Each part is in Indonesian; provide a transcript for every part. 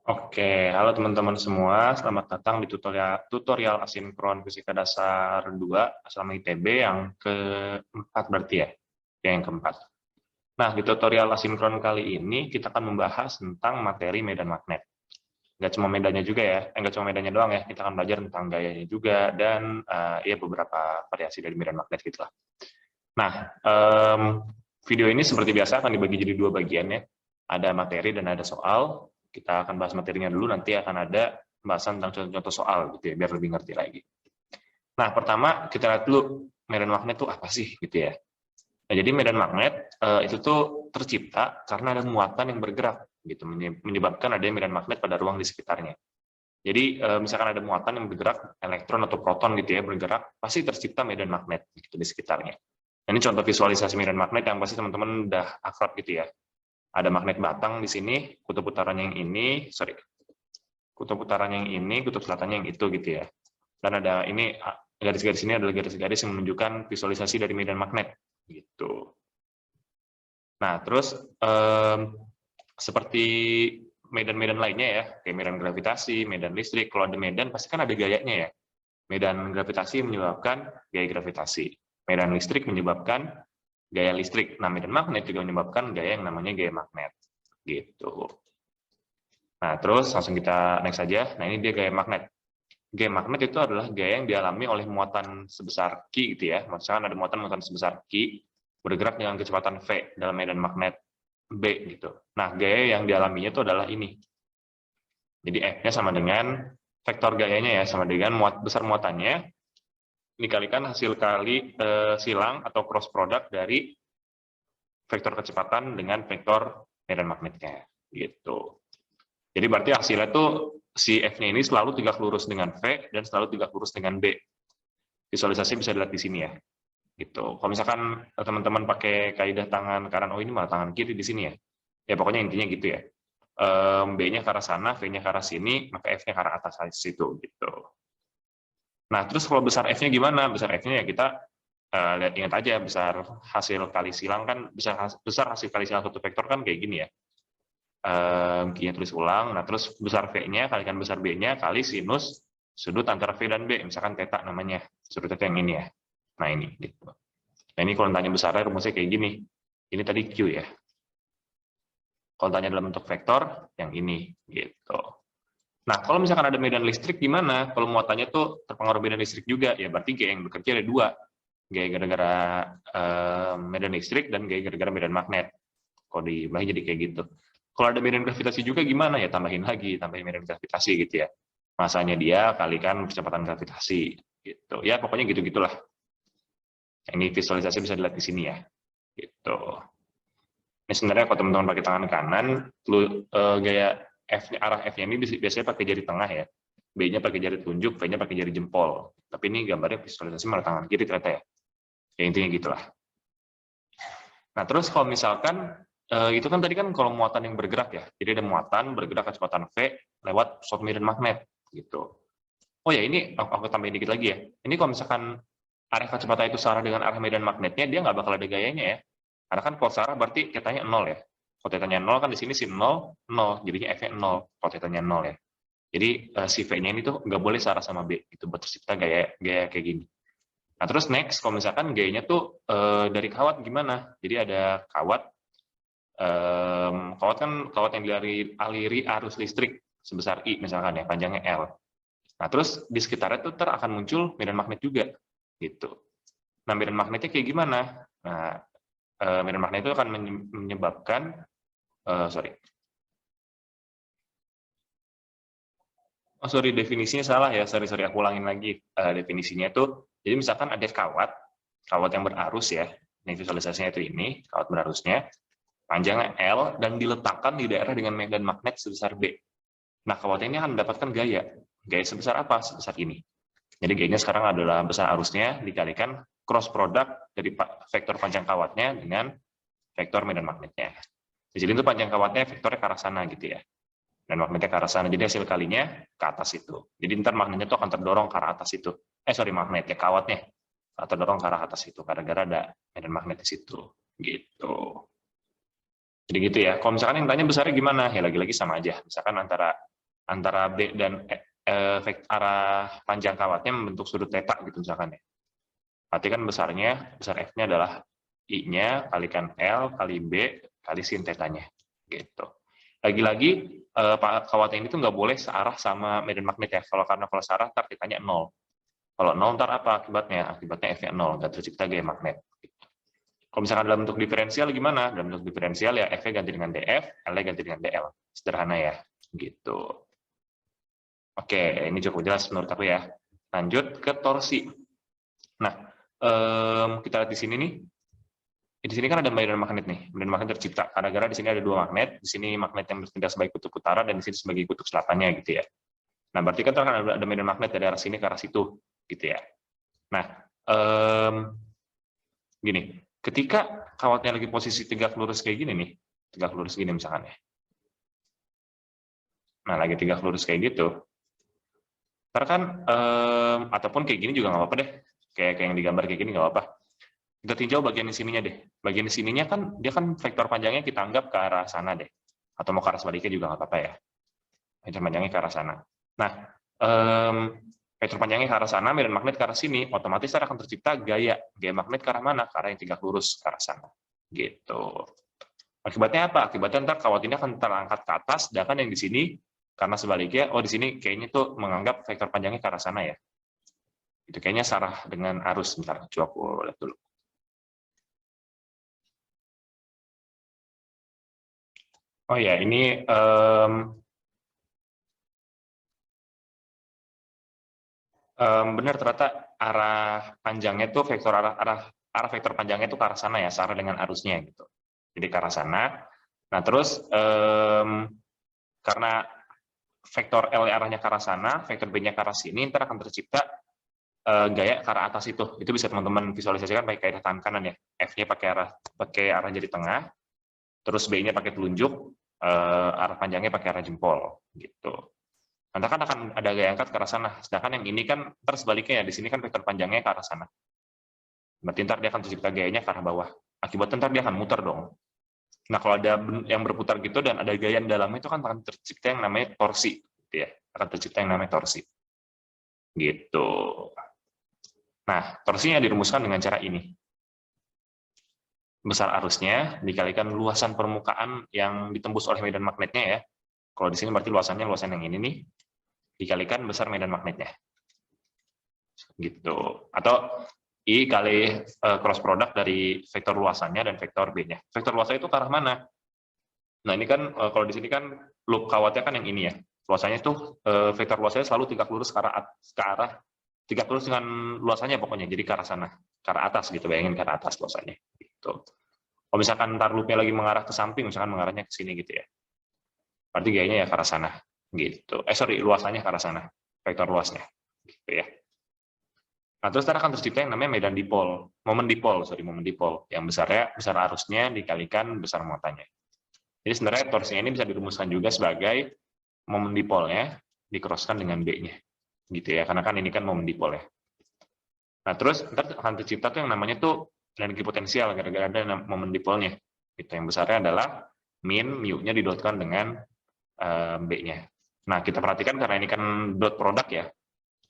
Oke, halo teman-teman semua. Selamat datang di tutorial asinkron fisika dasar 2 asrama ITB yang keempat berarti ya? Ya, yang keempat. Nah, di tutorial asinkron kali ini kita akan membahas tentang materi medan magnet. Nggak cuma medannya juga ya, nggak cuma medannya doang ya, kita akan belajar tentang gayanya juga dan ya beberapa variasi dari medan magnet gitu lah. Nah, video ini seperti biasa akan dibagi jadi dua bagian ya. Ada materi dan ada soal. Kita akan bahas materinya dulu, nanti akan ada pembahasan tentang contoh-contoh soal gitu ya, biar lebih ngerti lagi. Nah, pertama kita lihat dulu medan magnet itu apa sih gitu ya. Nah, jadi medan magnet itu tuh tercipta karena ada muatan yang bergerak gitu, menyebabkan adanya medan magnet pada ruang di sekitarnya. Jadi misalkan ada muatan yang bergerak, elektron atau proton gitu ya bergerak, pasti tercipta medan magnet gitu di sekitarnya. Nah, ini contoh visualisasi medan magnet yang pasti teman-teman udah akrab gitu ya. Ada magnet batang di sini, kutub utaranya yang ini, kutub utaranya yang ini, kutub selatannya yang itu gitu ya. Dan ada ini garis-garis ini adalah garis-garis yang menunjukkan visualisasi dari medan magnet gitu. Nah, terus seperti medan-medan lainnya ya, kayak medan gravitasi, medan listrik, kalau ada medan pasti kan ada gayanya ya. Medan gravitasi menyebabkan gaya gravitasi. Medan listrik menyebabkan gaya listrik. Nah, medan magnet juga menyebabkan gaya yang namanya gaya magnet. Gitu. Nah, terus langsung kita next saja. Nah, ini dia gaya magnet. Gaya magnet itu adalah gaya yang dialami oleh muatan sebesar Q gitu ya. Misalkan ada muatan sebesar Q bergerak dengan kecepatan V dalam medan magnet B gitu. Nah, gaya yang dialaminya itu adalah ini. Jadi F-nya sama dengan vektor gayanya ya, sama dengan besar muatannya dikalikan hasil kali silang atau cross product dari vektor kecepatan dengan vektor medan magnetnya gitu. Jadi berarti hasilnya tuh si F-nya ini selalu tegak lurus dengan V dan selalu tegak lurus dengan B. Visualisasi bisa dilihat di sini ya. Gitu. Kalau misalkan teman-teman pakai kaidah tangan kanan, oh ini malah tangan kiri di sini ya. Ya pokoknya intinya gitu ya. B-nya ke arah sana, V-nya ke arah sini, maka F-nya ke arah atas situ gitu. Nah, terus kalau besar F-nya gimana? Besar F-nya ya kita lihat, ingat aja besar hasil kali silang kan, besar hasil kali silang satu vektor kan kayak gini ya. Q-nya tulis ulang, nah terus besar V-nya kalikan besar B-nya kali sinus sudut antara V dan B, misalkan theta namanya, sudut theta yang ini ya. Nah ini, gitu. Nah ini kalau tanya besarnya rumusnya kayak gini. Ini tadi Q ya. Kalau tanya dalam bentuk vektor, yang ini, gitu. Nah, kalau misalkan ada medan listrik gimana? Kalau muatannya tuh terpengaruh medan listrik juga, ya berarti gaya yang bekerja ada dua. Gaya gara-gara medan listrik dan gaya gara-gara medan magnet. Kalau dibahin jadi kayak gitu. Kalau ada medan gravitasi juga gimana ya? Tambahin medan gravitasi gitu ya. Masanya dia kalikan kecepatan gravitasi gitu. Ya pokoknya gitu-gitulah. Ini visualisasi bisa dilihat di sini ya. Gitu. Ini sebenarnya kalau teman-teman pakai tangan kanan, gaya arah F-nya ini biasanya pakai jari tengah ya. B-nya pakai jari telunjuk, V-nya pakai jari jempol. Tapi ini gambarnya visualisasi malah tangan kiri ternyata ya. Ya intinya gitulah. Nah terus kalau misalkan itu kan tadi kan kalau muatan yang bergerak ya. Jadi ada muatan bergerak kecepatan V lewat suatu medan magnet gitu. Oh ya ini aku tambahin dikit lagi ya. Ini kalau misalkan arah kecepatan itu searah dengan arah medan magnetnya, dia nggak bakal ada gayanya ya. Karena kan kalau searah berarti tetanya 0 ya. Kalau tetanya 0 kan di sini si 0, 0. Jadinya F-nya 0 kalau tetanya 0 ya. Jadi si V-nya ini tuh nggak boleh searah sama B. Itu buat tercipta gaya kayak gini. Nah terus next, kalau misalkan gayanya tuh dari kawat gimana? Jadi ada kawat, kawat yang dialiri arus listrik sebesar I misalkan ya, panjangnya L. Nah terus di sekitarnya tuh akan muncul medan magnet juga gitu. Nah medan magnetnya kayak gimana? Nah medan magnet itu akan menyebabkan definisinya salah ya, sorry aku ulangin lagi. Definisinya itu, jadi misalkan ada kawat yang berarus ya, ini visualisasinya itu ini, kawat berarusnya, panjangnya L, dan diletakkan di daerah dengan medan magnet sebesar B. Nah kawat ini akan mendapatkan gaya sebesar apa? Sebesar ini. Jadi gayanya sekarang adalah besar arusnya dikalikan cross product dari vektor panjang kawatnya dengan vektor medan magnetnya. Jadi itu panjang kawatnya vektornya ke arah sana gitu ya. Dan magnetnya ke arah sana. Jadi hasil kalinya ke atas itu. Jadi ntar magnetnya itu akan terdorong ke arah atas itu. Magnetnya, kawatnya terdorong ke arah atas itu gara-gara ada medan magnet di situ. Gitu. Jadi gitu ya. Kalau misalkan yang tanya besarnya gimana? Ya lagi-lagi sama aja. Misalkan antara antara B dan arah panjang kawatnya membentuk sudut theta gitu misalkan ya. Berarti kan besar F-nya adalah I-nya kalikan L kali B kali sin theta-nya gitu. Lagi-lagi kawat ini tuh nggak boleh searah sama medan magnet ya. Kalau searah ntar theta-nya 0. Kalau 0 ntar apa akibatnya? Akibatnya F-nya 0, nggak tercipta gaya magnet. Kalau misalkan dalam bentuk diferensial gimana? Dalam bentuk diferensial ya F-nya ganti dengan DF, L-nya ganti dengan DL. Sederhana ya, gitu. Oke, ini cukup jelas menurut aku ya. Lanjut ke torsi. Nah, kita lihat di sini nih. Di sini kan ada medan magnet nih. Medan magnet tercipta. Gara-gara di sini ada dua magnet. Di sini magnet yang bertindak sebagai kutub utara dan di sini sebagai kutub selatannya gitu ya. Nah, berarti kan ada medan magnet dari arah sini ke arah situ gitu ya. Nah, gini. Ketika kawatnya lagi posisi tegak lurus kayak gini nih, tegak lurus gini misalkan ya. Nah, lagi tegak lurus kayak gitu. Ntar kan, ataupun kayak gini juga nggak apa-apa deh. Kayak yang digambar kayak gini nggak apa-apa. Kita tinjau bagian di sininya deh. Bagian di sininya kan, dia kan vektor panjangnya kita anggap ke arah sana deh. Atau mau ke arah sebaliknya juga nggak apa-apa ya. Vektor panjangnya ke arah sana. Nah, vektor panjangnya ke arah sana, medan magnet ke arah sini, otomatis akan tercipta gaya magnet ke arah mana? Ke arah yang tegak lurus ke arah sana. Gitu. Akibatnya apa? Akibatnya ntar kawat ini akan terangkat ke atas, sedangkan yang di sini karena sebaliknya, oh di sini kayaknya tuh menganggap vektor panjangnya ke arah sana ya. Itu kayaknya sarah dengan arus. Bentar, coba aku lihat dulu. Oh ya, ini benar ternyata arah panjangnya tuh vektor arah vektor panjangnya itu ke arah sana ya, searah dengan arusnya gitu. Jadi ke arah sana. Nah terus karena vektor L arahnya ke arah sana, vektor B-nya ke arah sini, ntar akan tercipta gaya ke arah atas itu. Itu bisa teman-teman visualisasikan pakai kaidah tangan kanan ya. F-nya pakai arah jari tengah, terus B-nya pakai telunjuk, arah panjangnya pakai arah jempol gitu. Nanti kan akan ada gaya angkat ke arah sana. Sedangkan yang ini kan tersebaliknya ya, di sini kan vektor panjangnya ke arah sana. Berarti ntar dia akan tercipta gayanya ke arah bawah. Akibatnya ntar dia akan muter dong. Nah kalau ada yang berputar gitu dan ada gaya di dalamnya itu kan akan tercipta yang namanya torsi. Gitu ya. Akan tercipta yang namanya torsi. Gitu. Nah, torsinya dirumuskan dengan cara ini. Besar arusnya dikalikan luasan permukaan yang ditembus oleh medan magnetnya ya. Kalau di sini berarti luasan yang ini nih, dikalikan besar medan magnetnya. Gitu. Atau I kali cross product dari vektor luasannya dan vektor B-nya. Vektor luasannya itu ke arah mana? Nah, ini kan kalau di sini kan loop kawatnya kan yang ini ya. Luasannya itu vektor luasannya selalu tegak lurus ke arah tegak lurus dengan luasannya pokoknya. Jadi ke arah sana, ke arah atas gitu. Bayangin ke arah atas luasannya. Gitu. Kalau misalkan ntar loopnya lagi mengarah ke samping, misalkan mengarahnya ke sini gitu ya. Berarti gayanya ya ke arah sana. Gitu. Luasannya ke arah sana. Vektor luasnya. Gitu ya. Nah, terus akan tercipta yang namanya medan dipol, momen dipol, yang besar arusnya dikalikan besar muatannya. Jadi sebenarnya torsinya ini bisa dirumuskan juga sebagai momen dipolnya dikroskan dengan B-nya, gitu ya, karena kan ini kan momen dipol ya. Nah, terus ntar akan tercipta tuh yang namanya tuh energi potensial gara-gara ada momen dipolnya. Gitu, yang besarnya adalah min mu-nya didotkan dengan B-nya. Nah, kita perhatikan karena ini kan dot produk ya,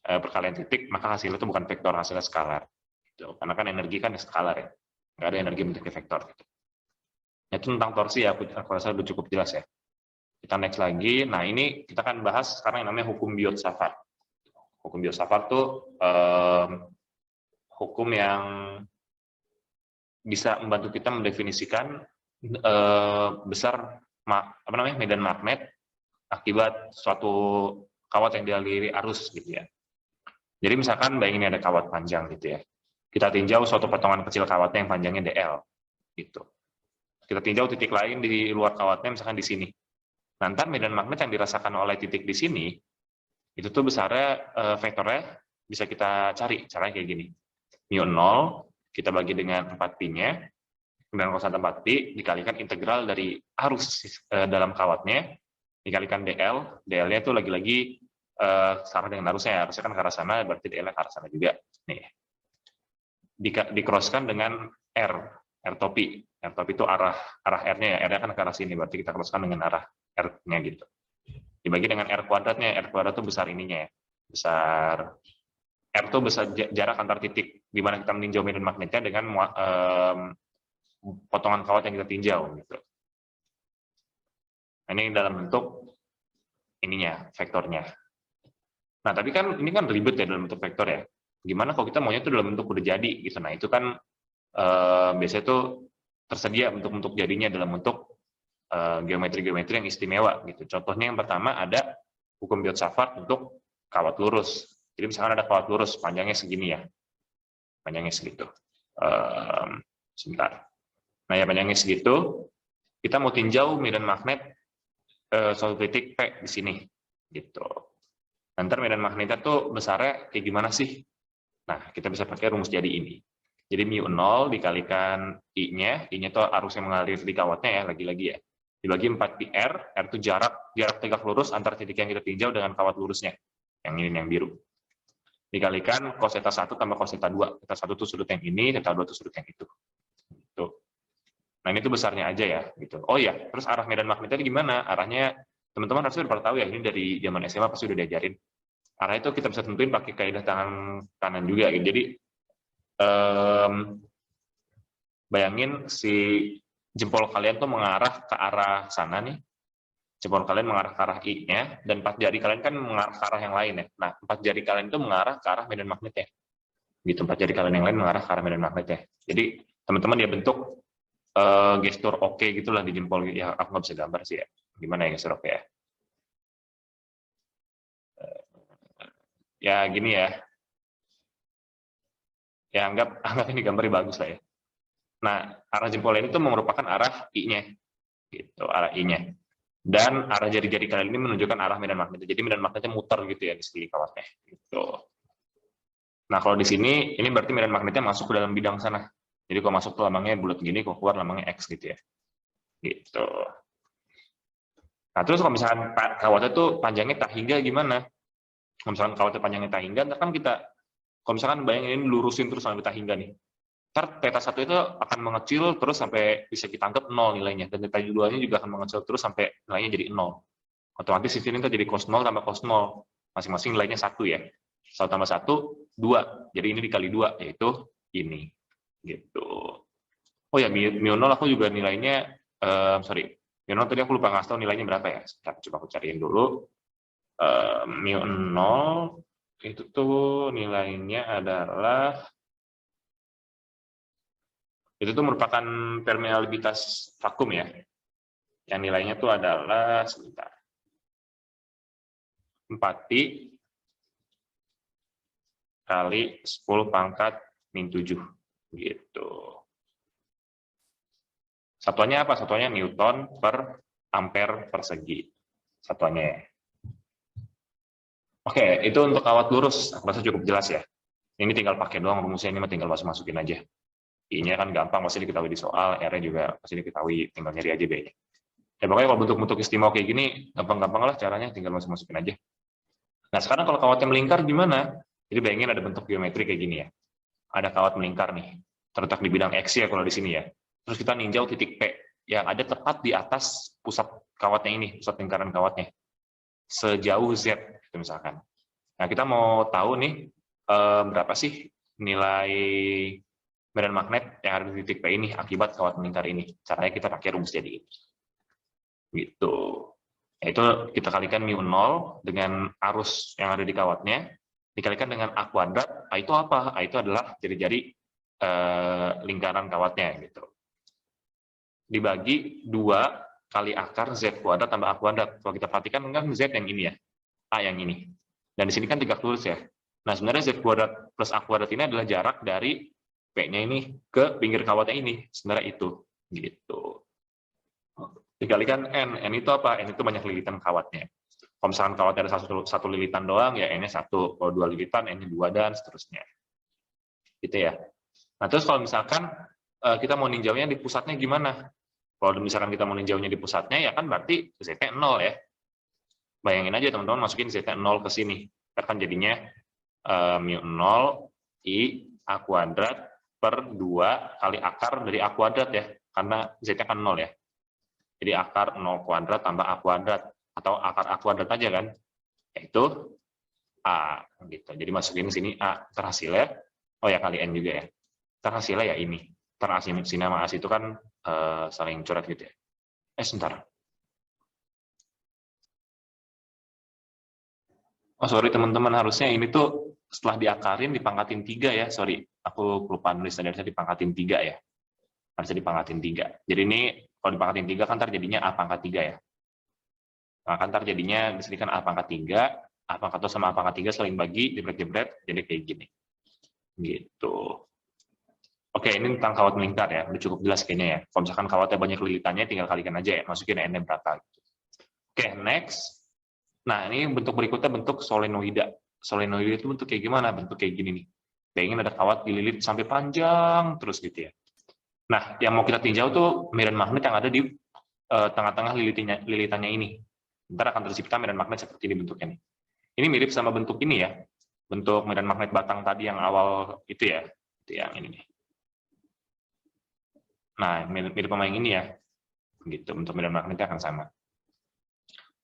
perkalian titik, maka hasilnya itu bukan vektor, hasilnya skalar. Gitu. Karena kan energi kan skalar ya, nggak ada energi bentuknya vektor. Gitu. Itu tentang torsi ya, aku rasa udah cukup jelas ya. Kita next lagi. Nah ini kita akan bahas sekarang yang namanya hukum Biot-Savart. Hukum Biot-Savart tuh hukum yang bisa membantu kita mendefinisikan besar medan magnet akibat suatu kawat yang dialiri arus gitu ya. Jadi misalkan bayangin ada kawat panjang gitu ya. Kita tinjau suatu potongan kecil kawatnya yang panjangnya DL gitu. Kita tinjau titik lain di luar kawatnya misalkan di sini. Nanti medan magnet yang dirasakan oleh titik di sini itu tuh besarnya vektornya bisa kita cari caranya kayak gini. Mu 0 kita bagi dengan 4pi-nya, kemudian konstanta 4pi dikalikan integral dari arus dalam kawatnya dikalikan DL. DL-nya itu lagi-lagi sama dengan arusnya kan ke arah sana, berarti DL-nya ke arah sana juga. Nih. Dikroskan dengan R topi. R topi itu arah R-nya ya, R-nya kan ke arah sini, berarti kita crosskan dengan arah R-nya gitu. Dibagi dengan R kuadratnya. R kuadrat itu besar ininya ya. Besar R itu besar jarak antar titik di mana kita meninjau medan magnetnya dengan potongan kawat yang kita tinjau gitu. Nah, ini dalam bentuk ininya, vektornya. Nah, tapi kan ini kan ribet ya dalam bentuk vektor ya. Gimana kalau kita maunya itu dalam bentuk udah jadi gitu. Nah, itu kan biasanya itu tersedia bentuk-bentuk jadinya dalam bentuk geometri-geometri yang istimewa gitu. Contohnya yang pertama ada hukum Biot-Savart untuk kawat lurus. Jadi misalkan ada kawat lurus panjangnya segini ya, panjangnya segitu. Sebentar. Nah ya panjangnya segitu, kita mau tinjau medan magnet suatu titik P di sini, gitu. Nanti medan magnetnya tuh besarnya kayak gimana sih? Nah kita bisa pakai rumus jadi ini. Jadi μ0 dikalikan I-nya tuh arus yang mengalir di kawatnya ya, lagi-lagi ya. Dibagi 4 pi R itu jarak tegak lurus antar titik yang kita tinjau dengan kawat lurusnya. Yang ini yang biru. Dikalikan cos θ 1 tambah cos θ 2. Θ 1 itu sudut yang ini, θ 2 itu sudut yang itu. Gitu. Nah, ini tuh besarnya aja ya, gitu. Oh ya, terus arah medan magnetnya gimana? Arahnya teman-teman harusnya udah pernah tahu ya, ini dari zaman SMA pasti udah diajarin. Arah itu kita bisa tentuin pakai kaidah tangan kanan juga gitu. Jadi bayangin si jempol kalian tuh mengarah ke arah sana nih. Jempol kalian mengarah ke arah I-nya, dan 4 jari kalian kan mengarah ke arah yang lain ya. Nah, 4 jari kalian itu mengarah ke arah medan magnetnya. Gitu, 4 jari kalian yang lain mengarah ke arah medan magnetnya. Jadi, teman-teman dia bentuk gestur oke gitulah di jempol. Ya, aku nggak bisa gambar sih ya. Gimana ya gestur oke ya? Ya, gini ya. Ya, anggap ini gambarnya bagus lah ya. Nah, arah jempol ini tuh merupakan arah I-nya. Gitu, arah I-nya. Dan arah jari-jari kalian ini menunjukkan arah medan magnetnya. Jadi medan magnetnya muter gitu ya di sekeliling kawatnya. Gitu. Nah kalau di sini ini berarti medan magnetnya masuk ke dalam bidang sana. Jadi kalau masuk tuh lambangnya bulat gini, kalau keluar lambangnya X gitu ya. Gitu. Nah terus kalau misalkan kawatnya tuh panjangnya tak hingga gimana? Kalau misalkan kawatnya panjangnya tak hingga, kan kita, kalau misalkan bayangin ini lurusin terus sampai tak hingga nih. Ntar θ1 itu akan mengecil terus sampai bisa kita anggap 0 nilainya, dan θ2-nya juga akan mengecil terus sampai nilainya jadi 0. Otomatis di sini jadi cos 0 tambah cos 0, masing-masing nilainya 1 ya. 1 tambah 1, 2. Jadi ini dikali 2, yaitu ini. Gitu. Oh ya, μ0 aku juga nilainya, μ0 tadi aku lupa ngasih tahu nilainya berapa ya. Coba aku cariin dulu. μ0 itu tuh nilainya adalah, itu tuh merupakan permeabilitas vakum ya. Yang nilainya tuh adalah, sebentar, 4pi kali 10 pangkat min 7 gitu. Satuannya apa? Satuannya Newton per ampere persegi. Satuannya. Oke, itu untuk kawat lurus. Aku rasa cukup jelas ya. Ini tinggal pakai doang rumusnya, ini tinggal masukin aja. I-nya kan gampang, pasti diketahui di soal, R-nya juga pasti diketahui, tinggal nyari aja B-nya. Ya pokoknya kalau bentuk-bentuk istimewa kayak gini, gampang-gampang lah caranya, tinggal masukin aja. Nah sekarang kalau kawatnya melingkar gimana? Jadi bayangin ada bentuk geometri kayak gini ya. Ada kawat melingkar nih, terletak di bidang X ya kalau di sini ya. Terus kita ninjau titik P yang ada tepat di atas pusat kawatnya ini, pusat lingkaran kawatnya. Sejauh Z, gitu misalkan. Nah kita mau tahu nih, berapa sih nilai medan magnet yang ada di titik P ini akibat kawat melingkar ini. Caranya kita pakai rumus jadi ini. Gitu. Yaitu kita kalikan μ0 dengan arus yang ada di kawatnya, dikalikan dengan A kuadrat. A itu apa? A itu adalah jari-jari lingkaran kawatnya. Gitu. Dibagi 2 kali akar Z kuadrat tambah A kuadrat. Kalau kita perhatikan kan Z yang ini ya, A yang ini. Dan di sini kan tegak lurus ya. Nah sebenarnya Z kuadrat plus A kuadrat ini adalah jarak dari P-nya ini ke pinggir kawatnya ini, sebenarnya itu, gitu. Dikalikan N itu apa? N itu banyak lilitan kawatnya. Kalau misalkan kawatnya ada satu lilitan doang, ya N-nya 1. Kalau 2 lilitan, N-nya 2, dan seterusnya. Gitu ya. Nah terus kalau misalkan kita mau ninjaunya di pusatnya gimana? Kalau misalkan kita mau ninjaunya di pusatnya, ya kan berarti Z-nya 0 ya. Bayangin aja teman-teman, masukin Z-nya 0 ke sini. Kan jadinya μ0 I A kuadrat per 2 kali akar dari A kuadrat ya, karena Z-nya kan 0 ya. Jadi akar 0 kuadrat tambah A kuadrat. atau akar A kuadrat aja kan, yaitu A gitu. Jadi masukin sini A, terhasilnya, oh ya kali N juga ya. Terhasilnya ya ini. Sin sama as itu kan saling coret gitu ya. Sebentar. Oh sorry teman-teman, harusnya ini tuh setelah diakarin dipangkatin 3 ya. Sorry, aku lupa nulis tadi, harusnya dipangkatin 3 ya. Harusnya dipangkatin 3. Jadi ini kalau dipangkatin 3 kan ntar jadinya A pangkat 3 ya. Nah, kan ntar jadinya di sini kan A pangkat 3, A pangkat 2 sama A pangkat 3 saling bagi, jebret-jebret, jadi kayak gini. Gitu. Oke, ini tentang kawat melingkar ya, udah cukup jelas kayaknya ya. Kalau misalkan kawatnya banyak lilitannya, tinggal kalikan aja ya, masukin N-nya berapa. Oke, next. Nah, ini bentuk berikutnya bentuk solenoida. Solenoida itu bentuk kayak gimana? Bentuk kayak gini nih. Bayangin ada kawat dililit sampai panjang terus gitu ya. Nah, yang mau kita tinjau tuh medan magnet yang ada di tengah-tengah lilitannya ini. Ntar akan tercipta medan magnet seperti ini bentuknya nih. Ini mirip sama bentuk ini ya. Bentuk medan magnet batang tadi yang awal itu ya. Itu yang ini nih. Nah, mirip sama yang ini ya. Gitu, bentuk medan magnetnya akan sama.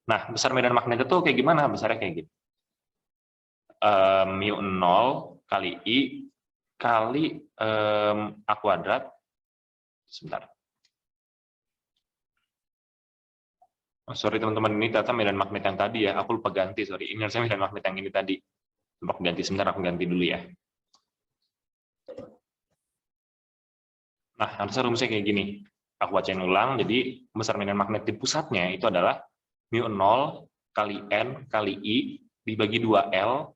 Nah, besar medan magnet itu kayak gimana? Besarnya kayak gini. Mu 0 kali I kali A kuadrat. Sebentar. Oh, sorry teman-teman, ini ternyata medan magnet yang tadi ya. Aku lupa ganti, sorry. Ini harusnya medan magnet yang ini tadi. Lupa ganti, sebentar aku ganti dulu ya. Nah, harusnya rumusnya kayak gini. Aku bacain ulang, jadi besar medan magnet di pusatnya itu adalah mu 0 kali N kali I dibagi 2L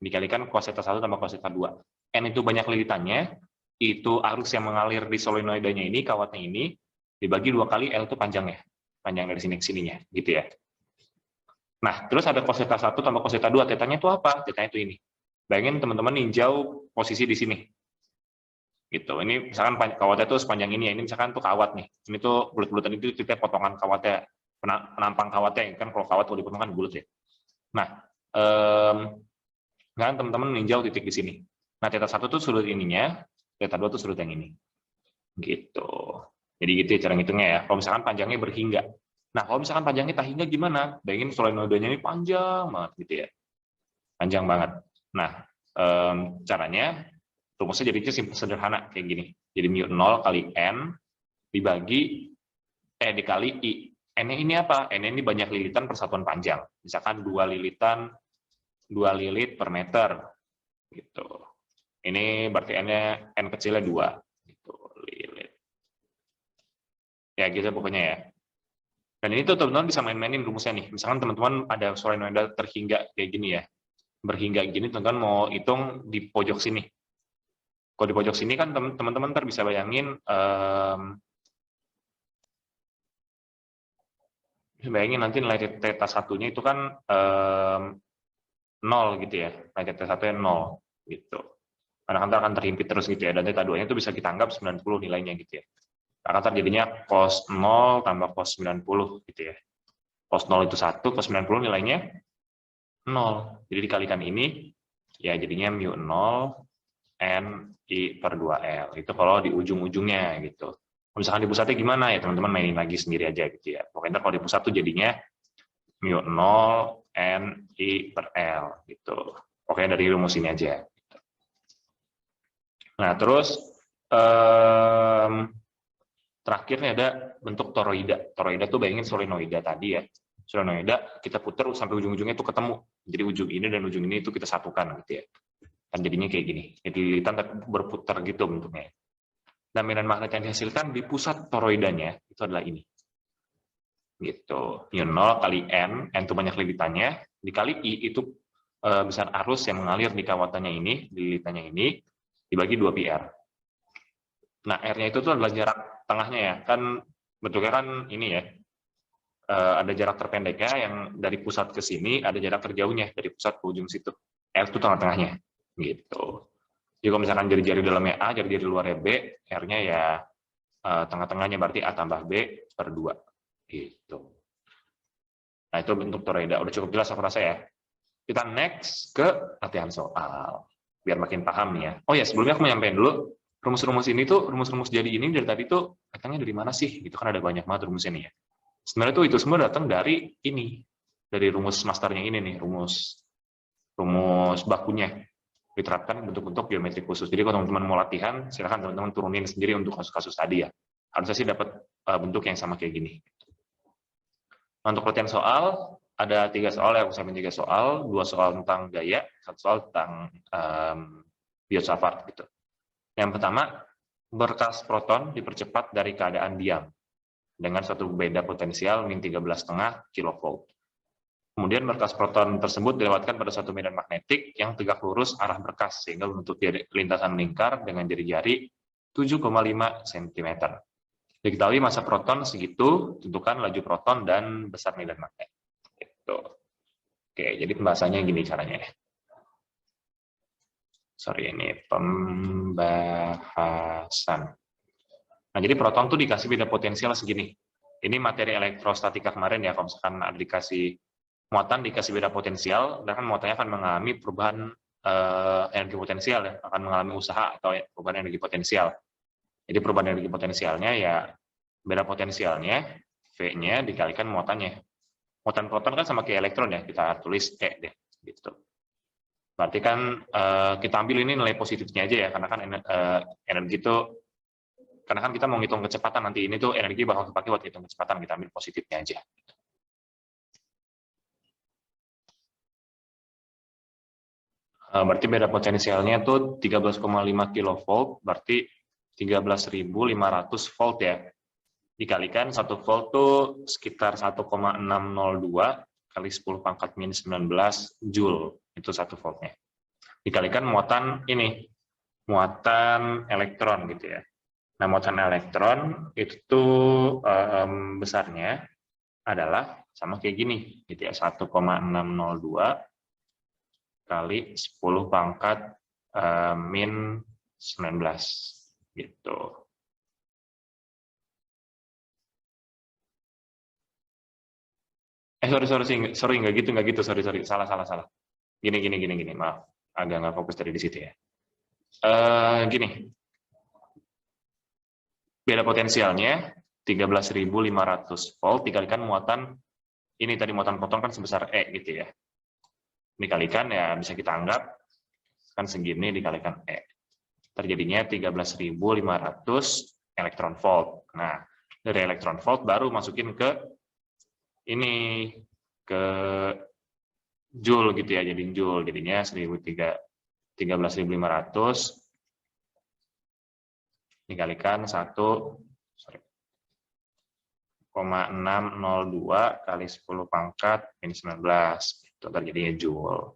dikalikan cos θ 1 tambah cos θ 2. N itu banyak lilitannya, itu arus yang mengalir di solenoidanya ini, kawatnya ini, dibagi 2 kali L itu panjangnya. Panjang dari sini ke sininya, gitu ya. Nah, terus ada cos θ 1 tambah cos θ 2. Tetanya itu apa? Tetanya itu ini. Bayangin teman-teman ninjau posisi di sini. Gitu. Ini misalkan kawatnya itu sepanjang ini ya. Ini misalkan tuh kawat nih. Ini tuh bulat-bulatan itu titik potongan kawatnya, penampang kawatnya kan, kalau kawat kalau dipotong kan bulat ya. Nah, kan teman-teman ninjau titik di sini. Nah, θ 1 tuh sudut ininya, θ 2 tuh sudut yang ini. Gitu. Jadi gitu ya cara ngitungnya ya. Kalau misalkan panjangnya berhingga. Nah, kalau misalkan panjangnya tak hingga gimana? Bayangin solenoidanya ini panjang banget gitu ya. Panjang banget. Nah, caranya rumusnya jadinya simpel sederhana kayak gini. Jadi mu 0 kali N dikali I. N-nya ini apa? N-nya ini banyak lilitan persatuan panjang. Misalkan 2 lilit per meter. Gitu. Ini berarti N-nya N kecilnya 2. Gitu, lilit. Ya gitu pokoknya ya. Dan ini tuh teman-teman bisa main-mainin rumusnya nih. Misalkan teman-teman ada solenoida terhingga kayak gini ya. Berhingga gini, teman-teman mau hitung di pojok sini. Kalau di pojok sini kan teman-teman ntar bisa bayangin, nanti nilai θ 1-nya itu kan 0 gitu ya. Nilai θ 1-nya 0 gitu. Karena ntar akan terhimpit terus gitu ya. Dan θ 2-nya itu bisa kita anggap 90 nilainya gitu ya. Karena ntar jadinya cos 0 tambah cos 90 gitu ya. Cos 0 itu 1, cos 90 nilainya 0. Jadi dikalikan ini, ya jadinya mu 0 N I per 2L. Itu kalau di ujung-ujungnya gitu. Misalkan di pusatnya gimana ya teman-teman mainin lagi sendiri aja gitu ya. Pokoknya kalau di pusat tuh jadinya mu 0 N I per L gitu. Pokoknya dari rumus ini aja. Gitu. Nah terus terakhirnya ada bentuk toroida. Toroida tuh bayangin solenoida tadi ya. Solenoida kita putar sampai ujung-ujungnya itu ketemu. Jadi ujung ini dan ujung ini itu kita satukan gitu ya. Kan jadinya kayak gini. Jadi lilitan tapi berputar gitu bentuknya. Dan medan magnet yang dihasilkan di pusat toroidanya itu adalah ini. Gitu. Mu 0 kali N itu banyak lilitannya, dikali I itu besar arus yang mengalir di kawatannya ini, di lilitannya ini, dibagi 2 PR. Nah, R-nya itu tuh adalah jarak tengahnya ya. Kan bentuknya kan ini ya. Ada jarak terpendeknya yang dari pusat ke sini, ada jarak terjauhnya dari pusat ke ujung situ. R itu tengah-tengahnya. Gitu. Jadi kalau misalkan jari-jari dalamnya A, jari-jari luarnya B, R-nya ya tengah-tengahnya berarti A tambah B per 2. Gitu. Nah itu bentuk toroida. Udah cukup jelas aku rasa ya. Kita next ke latihan soal. Biar makin paham nih ya. Oh ya, sebelumnya aku mau nyampein dulu, rumus-rumus ini tuh, rumus-rumus jadi ini dari tadi tuh, katanya dari mana sih? Itu kan ada banyak banget rumusnya nih ya. Sebenarnya itu semua datang dari ini, dari rumus masternya ini nih, rumus bakunya diterapkan bentuk-bentuk geometri khusus. Jadi kalau teman-teman mau latihan, silakan teman-teman turunin sendiri untuk kasus-kasus tadi ya. Harusnya sih dapat bentuk yang sama kayak gini. Untuk latihan soal, ada 3 soal ya, aku sampai 3 soal, 2 soal tentang gaya, 1 soal tentang filsafat gitu. Yang pertama, berkas proton dipercepat dari keadaan diam dengan suatu beda potensial min 13,5 kV. Kemudian berkas proton tersebut dilewatkan pada suatu medan magnetik yang tegak lurus arah berkas sehingga membentuk lintasan lingkar dengan jari-jari 7,5 cm. Diketahui massa proton segitu, tentukan laju proton dan besar medan magnet. Gitu. Oke, jadi pembahasannya gini caranya. Sorry, ini pembahasan. Nah, jadi proton tuh dikasih beda potensial segini. Ini materi elektrostatika kemarin ya, kalau misalkan ada dikasih muatan, dikasih beda potensial, dan kan muatannya akan mengalami perubahan energi potensial ya, akan mengalami usaha atau perubahan energi potensial. Jadi perubahan energi potensialnya ya beda potensialnya, V-nya dikalikan muatannya. Muatan proton kan sama kayak elektron ya, kita tulis E deh, gitu. Berarti kan kita ambil ini nilai positifnya aja ya, karena kan energi itu, karena kan kita mau ngitung kecepatan, nanti ini tuh energi bakal kepake buat hitung kecepatan, kita ambil positifnya aja. Berarti beda potensialnya tuh 13,5 kV, berarti 13.500 volt ya. Dikalikan 1 volt tuh sekitar 1,602 kali 10 pangkat min 19 Joule, itu 1 voltnya. Dikalikan muatan ini, muatan elektron gitu ya. Nah, muatan elektron itu besarnya adalah sama kayak gini, gitu ya, 1,602 kali 10 pangkat min 19 gitu. Sorry nggak gitu, sorry, salah. Gini, maaf, agak nggak fokus dari di situ ya. Gini, beda potensialnya 13.500 volt dikalikan muatan ini tadi, muatan proton kan sebesar E gitu ya. Dikalikan ya bisa kita anggap kan segini dikalikan E. Terjadinya 13.500 elektron volt. Nah, dari elektron volt baru masukin ke ini, ke Joule gitu ya, jadi Joule. Jadinya 13.500 dikalikan 1,602 kali 10 pangkat min 19. Itu terjadinya Joule.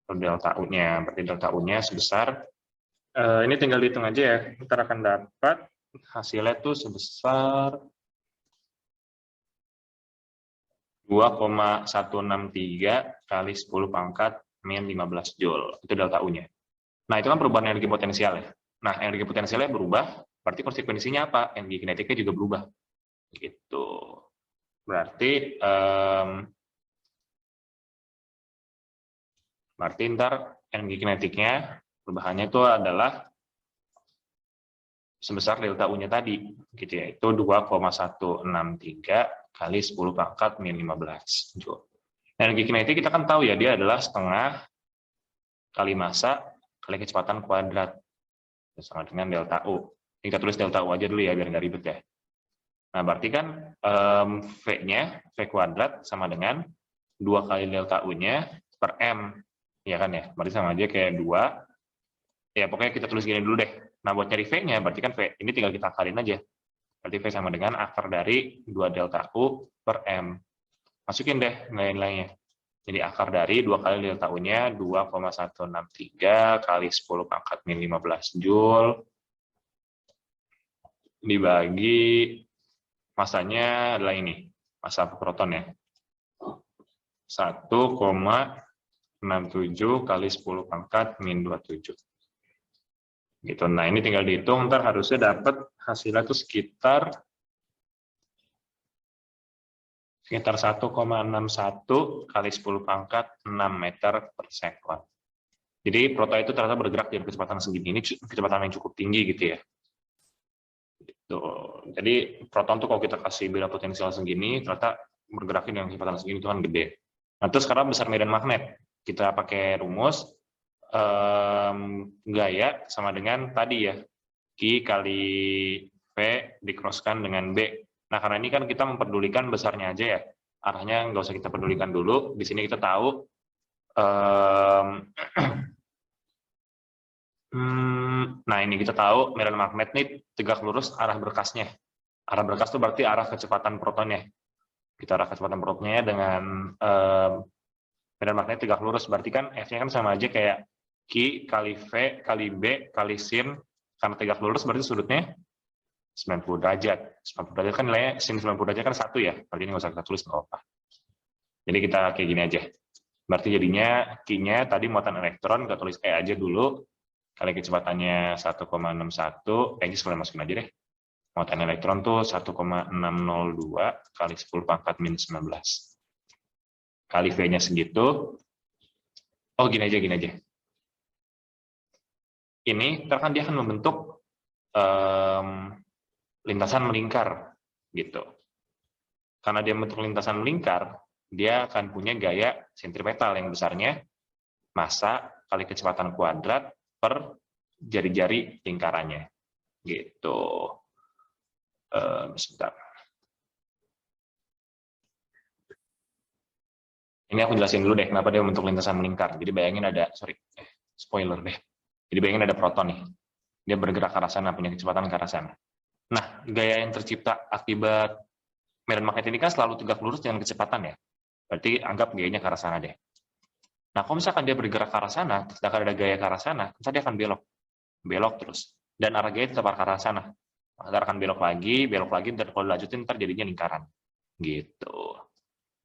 Delta U-nya, berarti delta U-nya sebesar, ini tinggal dihitung aja ya, kita akan dapat hasilnya tuh sebesar 2,163 kali 10 pangkat min 15 Joule, itu delta U-nya. Nah, itu kan perubahan energi potensial ya. Nah, energi potensialnya berubah, berarti konsekuensinya apa? Energi kinetiknya juga berubah. Gitu. Berarti ntar energi kinetiknya perubahannya itu adalah sebesar delta U-nya tadi, gitu ya. Itu 2,163 kali 10 pangkat min 15 Joule. Energi kinetik kita kan tahu ya, dia adalah setengah kali massa kali kecepatan kuadrat sama dengan delta U. Kita tulis delta U aja dulu ya, biar nggak ribet ya. Nah, berarti kan V-nya, V kuadrat sama dengan 2 kali delta U-nya per M. Ya kan ya, berarti sama aja kayak 2. Ya, pokoknya kita tulis gini dulu deh. Nah, buat cari V-nya, berarti kan V, ini tinggal kita akalin aja. Berarti V sama dengan akar dari 2 delta U per M. Masukin deh nilai-nilainya. Jadi akar dari 2 kali delta U-nya 2,163 kali 10 pangkat min 15 Joule dibagi masanya adalah ini, massa proton ya. 1,67 kali 10 pangkat min 27. Gitu. Nah, ini tinggal dihitung, ntar harusnya dapat hasilnya itu sekitar 1,61 kali 10 pangkat 6 meter per sekon. Jadi proton itu ternyata bergerak dengan kecepatan segini, ini kecepatan yang cukup tinggi gitu ya. Tuh. Jadi proton tuh kalau kita kasih beda potensial segini, ternyata bergeraknya dengan kecepatan segini itu kan gede. Nah, terus sekarang besar medan magnet. Kita pakai rumus gaya sama dengan tadi ya, Q kali V dikroskan dengan B. Nah, karena ini kan kita memperdulikan besarnya aja ya, arahnya nggak usah kita pedulikan dulu. Di sini kita tahu nah ini kita tahu medan magnet nih tegak lurus arah berkasnya. Arah berkas itu berarti arah kecepatan protonnya. Kita arah kecepatan protonnya dengan medan magnet tegak lurus, berarti kan F-nya kan sama aja kayak Q kali V kali B kali sin, karena tegak lurus berarti sudutnya 90 derajat. 90 derajat kan nilainya sin 90 derajat kan 1 ya, berarti ini nggak usah kita tulis, nggak apa-apa. Jadi kita kayak gini aja. Berarti jadinya Q-nya tadi muatan elektron, kita tulis E aja dulu, kali kecepatannya 1,61, kayaknya sekalian masukin aja deh. Muatan elektron tuh 1,602 kali 10 pangkat min 19. Kali V-nya segitu. Oh, gini aja. Ini kan dia akan membentuk lintasan melingkar gitu. Karena dia membentuk lintasan melingkar, dia akan punya gaya sentripetal yang besarnya massa kali kecepatan kuadrat per jari-jari lingkarannya. Gitu. Sebentar. Ini aku jelasin dulu deh kenapa dia membentuk lintasan melingkar. Jadi bayangin ada, spoiler deh. Jadi bayangin ada proton nih. Dia bergerak ke arah sana, punya kecepatan ke arah sana. Nah, gaya yang tercipta akibat medan magnet ini kan selalu tegak lurus dengan kecepatan ya. Berarti anggap gayanya ke arah sana deh. Nah, kalau misalkan dia bergerak ke arah sana, sedangkan ada gaya ke arah sana, dia akan belok terus. Dan arah gaya tetap ke arah sana. Ntar akan belok lagi, ntar kalau dilanjutin, ntar jadinya lingkaran. Gitu.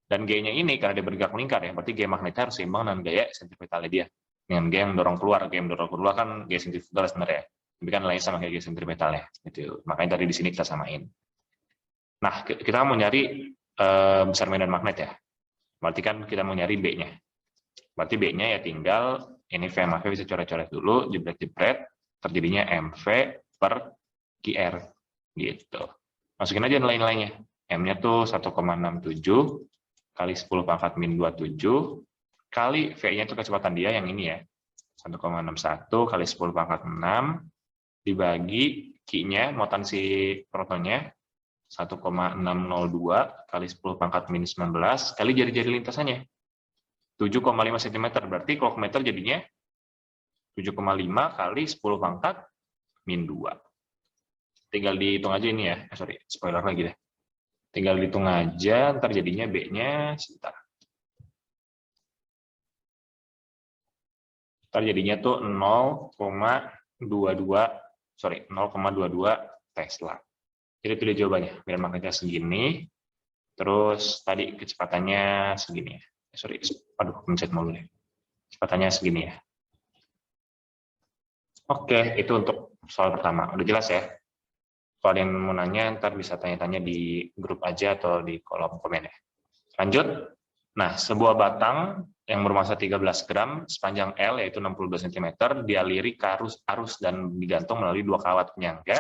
Dan gayanya ini, karena dia bergerak melingkar ya, berarti gaya magnetnya harus seimbang dengan gaya sentripetalnya dia. Dengan gaya yang mendorong keluar. Gaya yang mendorong keluar kan gaya sentripetal sebenarnya. Tapi kan lain sama kayak gaya sentripetalnya. Gitu. Makanya tadi di sini kita samain. Nah, kita mau nyari besar medan magnet ya. Berarti kan kita mau nyari B-nya. Berarti B-nya ya tinggal, ini V sama V bisa coret-coret dulu, jebret-jebret, terjadinya MV per QR. Gitu. Masukin aja nilai-nilainya. M-nya tuh 1,67 kali 10 pangkat min 27, kali V-nya itu kecepatan dia yang ini ya, 1,61 kali 10 pangkat 6, dibagi Q-nya, muatan si protonnya, 1,602 kali 10 pangkat min 19, kali jari-jari lintasannya, 7,5 cm, berarti kalau ke meter jadinya 7,5 kali 10 pangkat min 2. Tinggal dihitung aja ini ya, spoiler lagi deh. Tinggal dihitung aja, ntar jadinya B-nya, sebentar. Ntar jadinya tuh 0,22 Tesla. Jadi itu dia jawabannya. Medan magnetnya segini, terus tadi kecepatannya segini ya. Aduh, mencet mulu nih. Kecepatannya segini ya. Oke, itu untuk soal pertama. Udah jelas ya? Kalau ada yang mau nanya, ntar bisa tanya-tanya di grup aja atau di kolom komen ya. Lanjut. Nah, sebuah batang yang bermassa 13 gram, sepanjang L yaitu 62 cm, dialiri ke arus dan digantung melalui dua kawat penyangga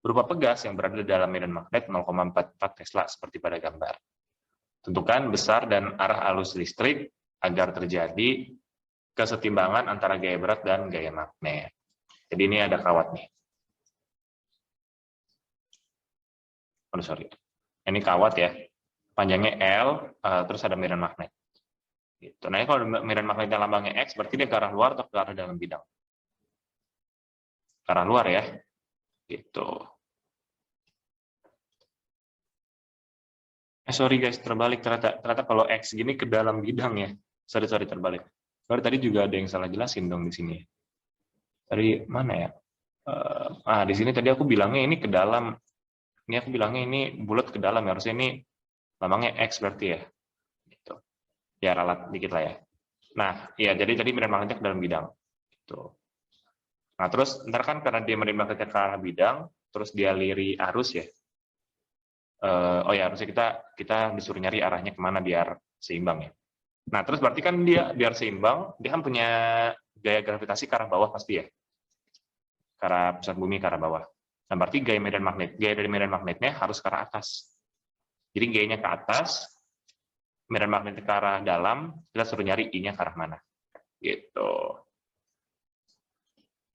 berupa pegas yang berada dalam medan magnet 0,44 Tesla seperti pada gambar. Tentukan besar dan arah arus listrik agar terjadi kesetimbangan antara gaya berat dan gaya magnet. Jadi ini ada kawat nih. Ini kawat ya. Panjangnya L, terus ada medan magnet. Gitu. Nah, kalau medan magnetnya lambangnya X, berarti dia ke arah luar atau ke arah dalam bidang? Ke arah luar ya. Gitu. Sorry guys, terbalik ternyata kalau X gini ke dalam bidang ya. Sorry terbalik. Tadi juga ada yang salah jelasin dong di sini. Tadi mana ya? Di sini tadi aku bilangnya ini ke dalam. Ini aku bilangnya ini bulat ke dalam, harusnya ini lambangnya X berarti ya. Gitu. Ya ralat dikit lah ya. Nah, ya jadi tadi medan magnetnya ke dalam bidang. Gitu. Nah, terus ntar kan karena dia medan magnetnya ke arah bidang, terus dia liri arus ya. Harusnya kita disuruh nyari arahnya kemana biar seimbang ya. Nah, terus berarti kan dia biar seimbang, dia kan punya gaya gravitasi ke arah bawah pasti ya. Ke arah pusat bumi ke arah bawah. Nah, berarti gaya dari medan magnetnya harus ke arah atas. Jadi gayanya ke atas, medan magnetnya ke arah dalam, kita suruh nyari I-nya ke arah mana. Gitu.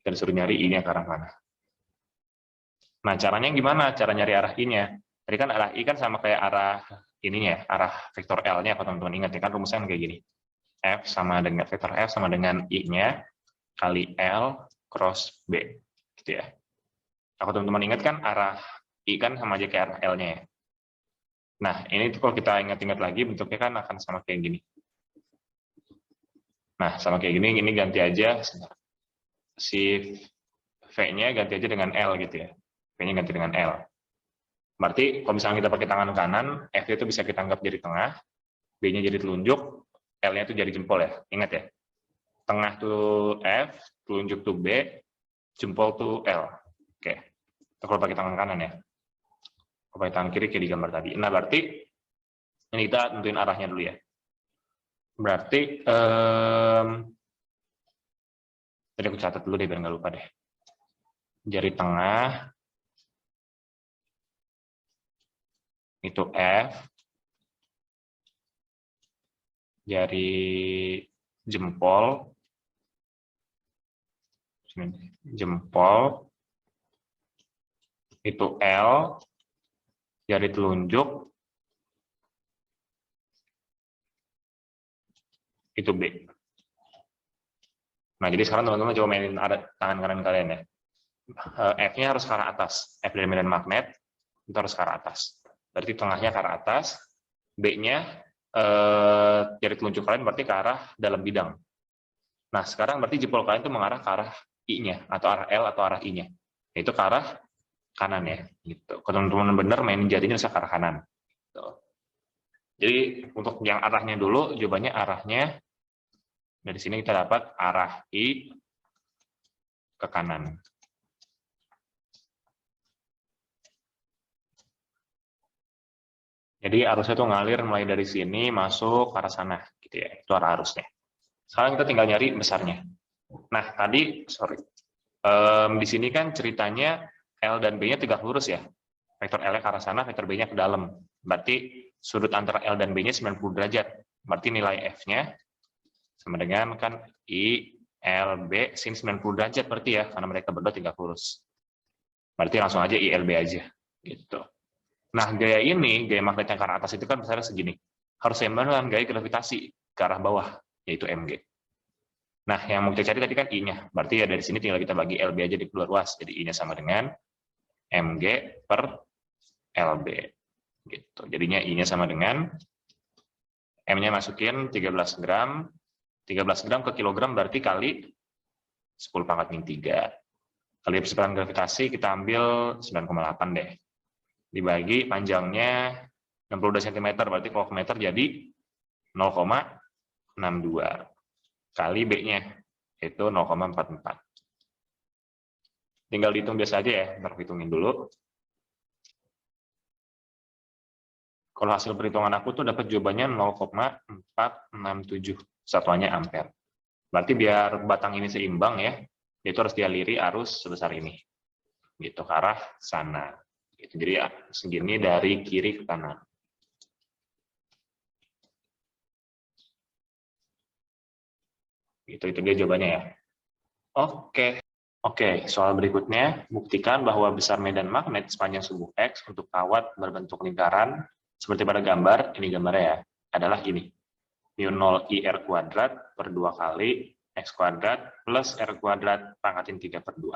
Kita disuruh nyari I-nya ke arah mana. Nah, caranya gimana? Cara nyari arah I-nya. Tadi kan arah I kan sama kayak arah ininya, arah vektor L-nya, kalau teman-teman ingat ya kan rumusnya kayak gini. Vektor F sama dengan I-nya kali L cross B. Gitu ya. Kalau teman-teman ingat kan arah I kan sama aja kayak arah L-nya ya. Nah, ini tuh kalau kita ingat-ingat lagi bentuknya kan akan sama kayak gini. Nah, sama kayak gini, ini ganti aja si V-nya ganti aja dengan L gitu ya. V-nya ganti dengan L. Berarti kalau misalnya kita pakai tangan kanan, F itu bisa kita anggap jadi tengah, B-nya jadi telunjuk, L-nya itu jadi jempol ya. Ingat ya. Tengah tuh F, telunjuk tuh B, jempol tuh L. Oke. Itu kalau pakai tangan kanan ya. Kalau pakai tangan kiri kayak di gambar tadi. Nah, berarti ini kita tentuin arahnya dulu ya. Berarti tadi aku catat dulu deh biar nggak lupa deh. Jari tengah itu F, jari jempol itu L, jari telunjuk itu B. Nah, jadi sekarang teman-teman coba mainin tangan kanan kalian ya. F-nya harus ke arah atas. F dari medan magnet itu harus ke arah atas. Berarti tengahnya ke arah atas, B-nya jari telunjuk kalian berarti ke arah dalam bidang. Nah, sekarang berarti jempol kalian itu mengarah ke arah I-nya, atau arah L atau arah I-nya. Itu ke arah kanan ya. Gitu. Kalau teman-teman benar mainin jarinya bisa ke arah kanan. Gitu. Jadi untuk yang arahnya dulu, jawabannya arahnya dari sini kita dapat arah I ke kanan. Jadi arusnya tuh ngalir mulai dari sini masuk ke arah sana, gitu ya. Itu arah arusnya. Sekarang kita tinggal nyari besarnya. Nah, tadi di sini kan ceritanya L dan B-nya tegak lurus ya. Vektor L-nya ke arah sana, vektor B-nya ke dalam. Berarti sudut antara L dan B-nya 90 derajat. Berarti nilai F-nya sama dengan kan I, L, B, sin 90 derajat berarti ya, karena mereka berdua tegak lurus. Berarti langsung aja I, L, B aja. Gitu. Nah, gaya ini, gaya magnet yang ke arah atas itu kan besarnya segini. Harus seimbang dengan gaya gravitasi ke arah bawah, yaitu mg. Nah, yang mau kita cari tadi kan I-nya. Berarti ya dari sini tinggal kita bagi LB aja di keluar luas. Jadi I-nya sama dengan mg per LB. Gitu. Jadinya I-nya sama dengan M-nya masukin 13 gram. 13 gram ke kilogram berarti kali 10 pangkat min 3. Kali percepatan gravitasi kita ambil 9,8 deh. Dibagi panjangnya 62 cm, berarti kalau ke meter jadi 0,62 kali B-nya, yaitu 0,44. Tinggal dihitung biasa aja ya, ntar hitungin dulu. Kalau hasil perhitungan aku tuh dapat jawabannya 0,467, satuannya ampere. Berarti biar batang ini seimbang ya, itu harus dialiri arus sebesar ini. Gitu, ke arah sana. Gitu. Jadi ya, segini dari kiri ke kanan. Itu dia jawabannya ya. Oke, soal berikutnya, buktikan bahwa besar medan magnet sepanjang subuh X untuk kawat berbentuk lingkaran, seperti pada gambar, ini gambarnya ya, adalah ini. Mu0 IR kuadrat per 2 kali X kuadrat plus R kuadrat pangkatin 3 per 2.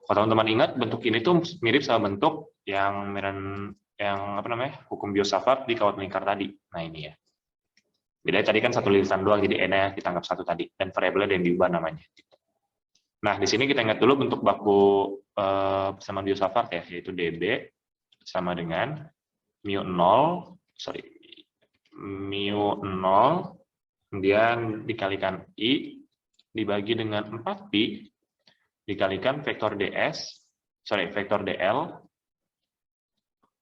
Kalau teman-teman ingat, bentuk ini tuh mirip sama bentuk yang hukum Biot-Savart di kawat melingkar tadi. Nah ini ya. Bedanya tadi kan satu lirisan doang, jadi N-nya kita anggap satu tadi, dan variabelnya yang diubah namanya. Nah, di sini kita ingat dulu bentuk baku persamaan Biot-Savart ya, yaitu dB sama dengan mu0, kemudian dikalikan I, dibagi dengan 4pi, dikalikan vektor dl,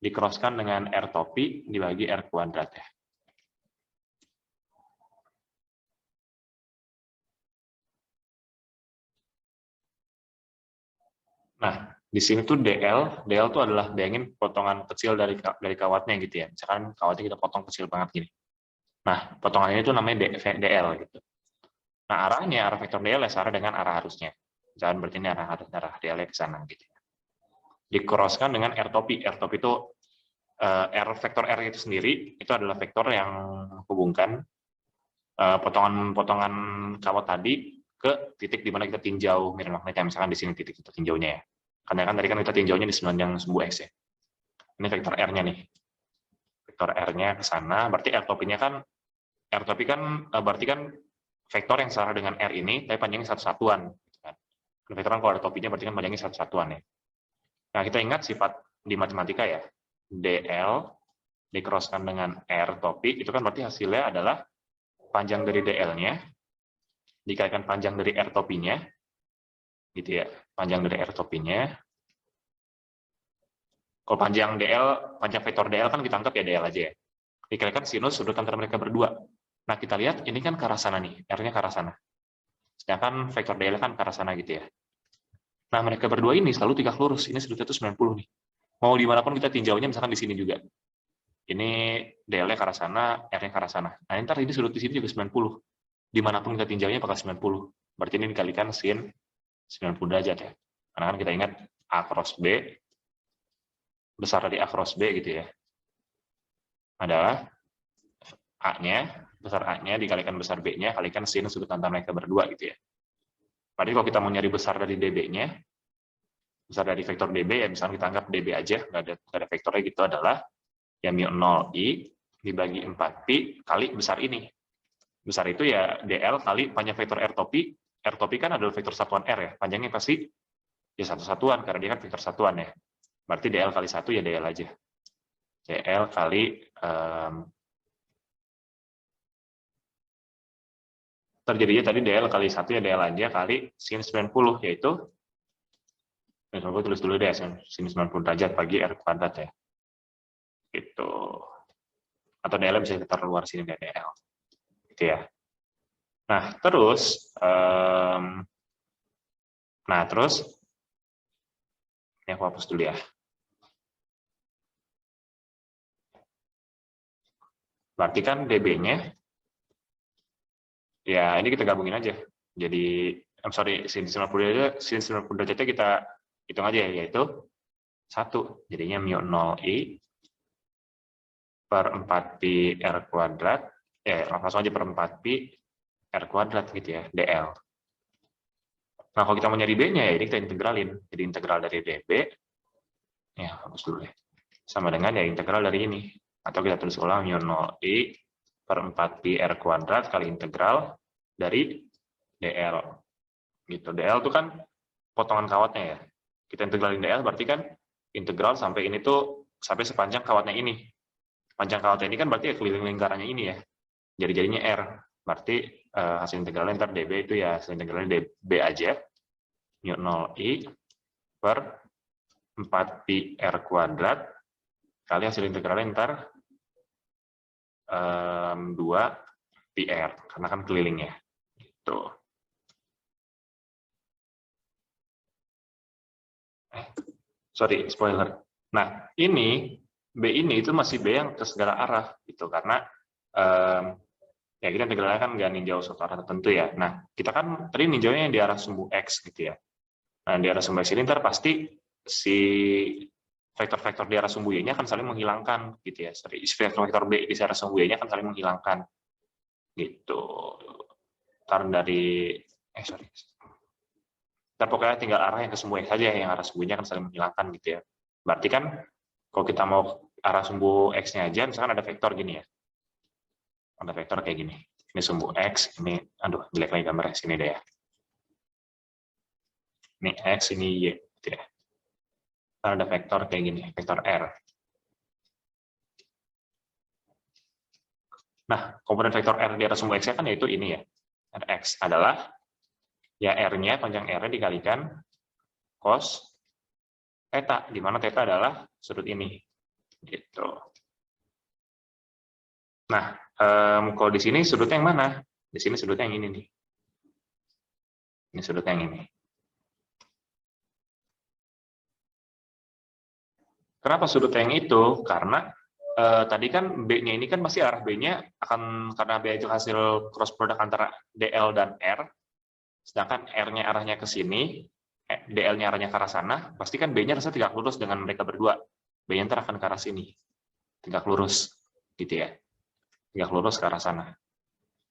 dikroskan dengan R topi, dibagi R kuadrat ya. Nah, Di sini tuh DL tuh adalah bayangin potongan kecil dari kawatnya gitu ya. Misalkan kawatnya kita potong kecil banget gini. Nah, potongannya itu namanya DL gitu. Nah, arah vektor DL ya searah dengan arah arusnya. Misalkan berarti ini arah DL ke sana gitu. Dikroskan dengan R topi. R topi itu vektor R itu sendiri itu adalah vektor yang menghubungkan potongan-potongan kawat tadi ke titik di mana kita tinjau medan magnetnya. Misalkan di sini titik kita tinjaunya ya. Karena kan tadi kan kita tinjaunya di sepanjang sumbu X ya. Ini vektor R-nya nih. Vektor R-nya ke sana, berarti R topinya kan berarti kan vektor yang searah dengan R ini, tapi panjangnya satu satuan. Vektor kan kalau ada topinya berarti kan panjangnya satu satuan ya. Nah, kita ingat sifat di matematika ya, DL dikroskan dengan R topi, itu kan berarti hasilnya adalah panjang dari DL-nya dikalikan panjang dari R topinya, gitu ya, panjang dari R topinya. Kalau panjang vektor DL kan kita anggap ya DL aja ya. Dikalikan sinus sudut antara mereka berdua. Nah, kita lihat ini kan ke arah sana nih, R-nya ke arah sana. Sedangkan vektor DL kan ke arah sana gitu ya. Nah, mereka berdua ini selalu tegak lurus. Ini sudutnya itu 90 nih. Mau dimanapun kita tinjaunya, misalkan di sini juga. Ini DL-nya ke arah sana, R-nya ke arah sana. Nah, ntar ini sudut di sini juga 90. Dimanapun kita tinjaunya bakal 90. Berarti ini dikalikan sin 90 derajat ya. Karena kan kita ingat A cross B, besar dari A cross B gitu ya, adalah A-nya, besar A-nya dikalikan besar B-nya, kalikan sin sudut antara mereka berdua gitu ya. Berarti kalau kita mau nyari besar dari DB-nya, besar dari vektor DB, ya misalnya kita anggap DB aja, nggak ada vektornya gitu, adalah ya mu0i dibagi 4pi kali besar ini. Besar itu ya DL kali panjang vektor R topi. R topi kan adalah vektor satuan R ya, panjangnya pasti ya satu satuan, karena dia kan vektor satuan ya. Berarti DL kali 1 ya DL aja. DL kali terjadinya tadi DL kali 1 ya DL aja kali sin 90, yaitu tulis dulu deh, sin 90 derajat bagi R kuadrat ya. Gitu. Atau DL bisa kita taruh luar sini DL. Gitu ya. Nah, terus ini aku hapus dulu ya. Berarti kan DB-nya ya ini kita gabungin aja. Jadi sin 90 derajatnya kita hitung aja ya, yaitu 1. Jadinya mu0i per 4pi R kuadrat, langsung aja per 4pi R kuadrat gitu ya, DL. Nah, kalau kita mau nyari B-nya ya ini kita integralin. Jadi integral dari DB, ya hapus dulu ya, sama dengan ya integral dari ini. Atau kita tulis ulang mu0i per 4pi R kuadrat kali integral dari DL. Gitu. DL itu kan potongan kawatnya ya. Kita integralin DL berarti kan integral sampai ini tuh sampai sepanjang kawatnya ini. Panjang kawatnya ini kan berarti ya keliling lingkarannya ini ya. Jadi-jadinya R. Berarti hasil integralnya ntar DB itu ya hasil integralnya DB aja. mu0i per 4pi R kuadrat kali hasil integralnya ntar 2pi R. Karena kan kelilingnya. Gitu. Sorry, spoiler. Nah, ini B ini itu masih B yang ke segala arah gitu karena ya kita integralnya kan nggak ninjau suatu arah tertentu ya. Nah, kita kan tadi ninjaunya yang di arah sumbu X gitu ya. Nah, di arah sumbu X ini ntar pasti si vektor-vektor di arah sumbu Y-nya akan saling menghilangkan gitu ya. Vektor-vektor B di arah sumbu Y-nya akan saling menghilangkan gitu. Ntar dari ntar pokoknya tinggal arah yang ke sumbu X saja, yang arah sumbunya akan saling menghilangkan gitu ya. Berarti kan kalau kita mau arah sumbu X-nya aja, misalkan ada vektor gini ya. Ada vektor kayak gini. Ini sumbu X, ini, aduh, jelek lagi gambarnya, sini deh ya. Ini X, ini Y. Gitu ya. Ada vektor kayak gini, vektor R. Nah, komponen vektor R di arah sumbu X-nya kan yaitu ini ya. Rx adalah, ya R-nya, panjang R-nya dikalikan cos theta, di mana theta adalah sudut ini. Gitu. Nah, kalau di sini sudutnya yang mana? Di sini sudutnya yang ini nih. Ini sudutnya yang ini. Kenapa sudut yang itu? Karena tadi kan B-nya ini kan pasti arah B-nya akan, karena B itu hasil cross product antara DL dan R, sedangkan R-nya arahnya ke sini, DL-nya arahnya ke arah sana, pasti kan B-nya harusnya tegak lurus dengan mereka berdua. B-nya ntar akan ke arah sini, tegak lurus, gitu ya. Tegak lurus ke arah sana,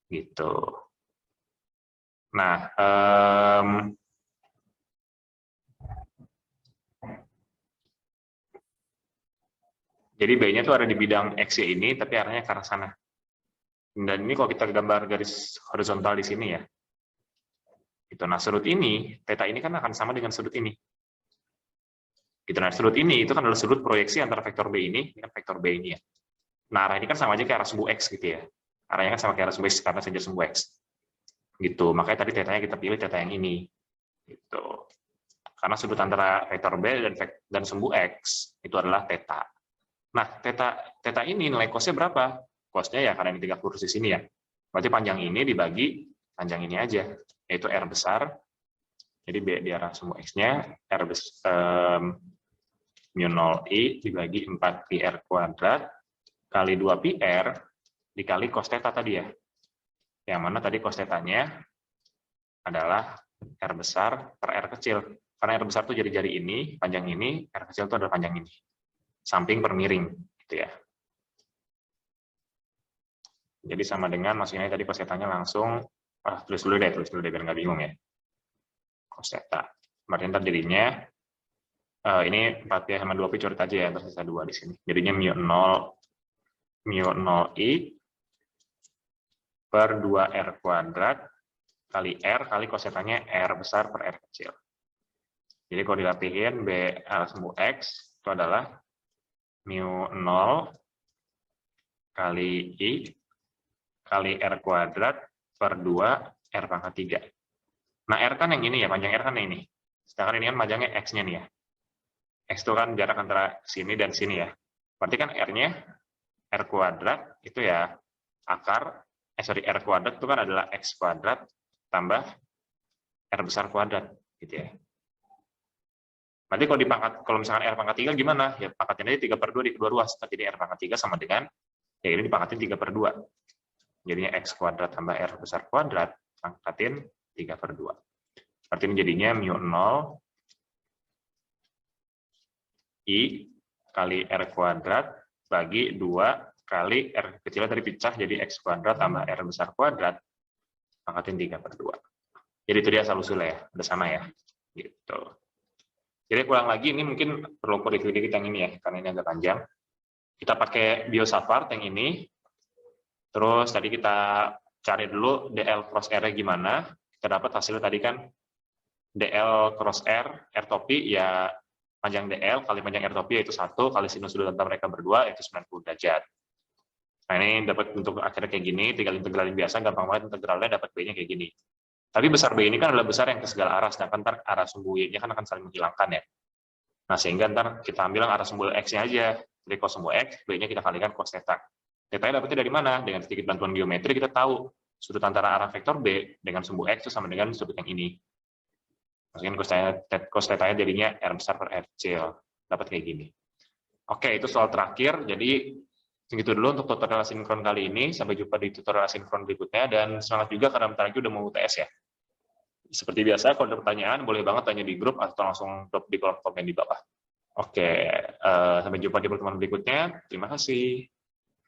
gitu. Nah, jadi B-nya tuh ada di bidang XY ini, tapi arahnya ke arah sana. Dan ini kalau kita gambar garis horizontal di sini ya, itu. Nah, sudut ini, theta ini kan akan sama dengan sudut ini. Gitu. Nah, sudut ini itu kan adalah sudut proyeksi antara vektor B ini dengan vektor B ini ya. Nah, arah ini kan sama aja kayak arah sumbu X gitu ya. Arahnya kan sama kayak arah sumbu X karena saja sumbu X. Gitu. Makanya tadi tetanya kita pilih theta yang ini. Gitu. Karena sudut antara vektor B dan sumbu X itu adalah theta. Nah, theta ini nilai cos-nya berapa? Cos-nya ya karena ini tegak lurus di sini ya. Berarti panjang ini dibagi panjang ini aja, yaitu R besar. Jadi B di arah sumbu X-nya, R mu 0I dibagi 4πr kuadrat kali 2πr dikali cos theta tadi ya. Yang mana tadi cos theta-nya adalah R besar per R kecil. Karena R besar itu jari-jari ini, panjang ini, R kecil itu adalah panjang ini. Samping per miring, gitu ya. Jadi sama dengan, maksudnya tadi cos theta-nya langsung, tulis dulu deh biar nggak bingung ya. Cos theta. Berarti ntar jadinya, ini 4pi sama 2pi coret aja ya, terus sisa 2 di sini. Jadinya mu 0i per 2r kuadrat kali r kali cos theta-nya R besar per R kecil. Jadi kalau dirapihin B arah sumbu X itu adalah mu 0 kali I kali R kuadrat per 2 R pangkat 3. Nah, R kan yang ini ya, panjang R kan yang ini. Sedangkan ini kan panjangnya X-nya nih ya. X itu kan jarak antara sini dan sini ya. Berarti kan R-nya, R kuadrat itu ya akar, R kuadrat itu kan adalah X kuadrat tambah R besar kuadrat, gitu ya. Nanti kalau dipangkat, kalau misalkan R pangkat 3 gimana? Ya pangkatin aja 3/2 dikali 2 ruas. Jadi R pangkat 3 sama dengan, ya ini dipangkatin 3/2. Jadinya X kuadrat tambah R besar kuadrat, pangkatin 3/2. Berarti ini jadinya mu 0 I kali R kuadrat bagi 2 kali R kecilnya tadi pecah jadi X kuadrat tambah R besar kuadrat, pangkatin 3/2. Jadi itu dia asal-usulnya ya, udah sama ya. Gitu. Jadi kurang lagi ini mungkin perlu review dikit yang ini ya, karena ini agak panjang. Kita pakai Biosafart yang ini. Terus tadi kita cari dulu DL cross R-nya gimana. Kita dapat hasilnya tadi kan DL cross R, R topi ya panjang DL kali panjang R topi yaitu 1 kali sinus sudut antara mereka berdua yaitu 90 derajat. Nah ini dapat bentuk akhirnya kayak gini, tinggal integralin biasa, gampang banget integralnya dapat B-nya kayak gini. Tapi besar B ini kan adalah besar yang ke segala arah, sedangkan ntar arah sumbu Y-nya kan akan saling menghilangkan ya. Nah sehingga ntar kita ambil arah sumbu X-nya aja, jadi cos sumbu X, B-nya kita kalikan cos theta. Theta-nya dapetnya dari mana? Dengan sedikit bantuan geometri kita tahu sudut antara arah vektor B dengan sumbu X itu sama dengan sudut yang ini. Maksudnya cos theta-nya jadinya R besar per R kecil. Dapat kayak gini. Oke, itu soal terakhir. Jadi, segitu dulu untuk tutorial asinkron kali ini. Sampai jumpa di tutorial asinkron berikutnya. Dan semangat juga karena bentar lagi udah mau UTS ya. Seperti biasa, kalau ada pertanyaan, boleh banget tanya di grup atau langsung drop di kolom komen di bawah. Oke, sampai jumpa di pertemuan berikutnya. Terima kasih.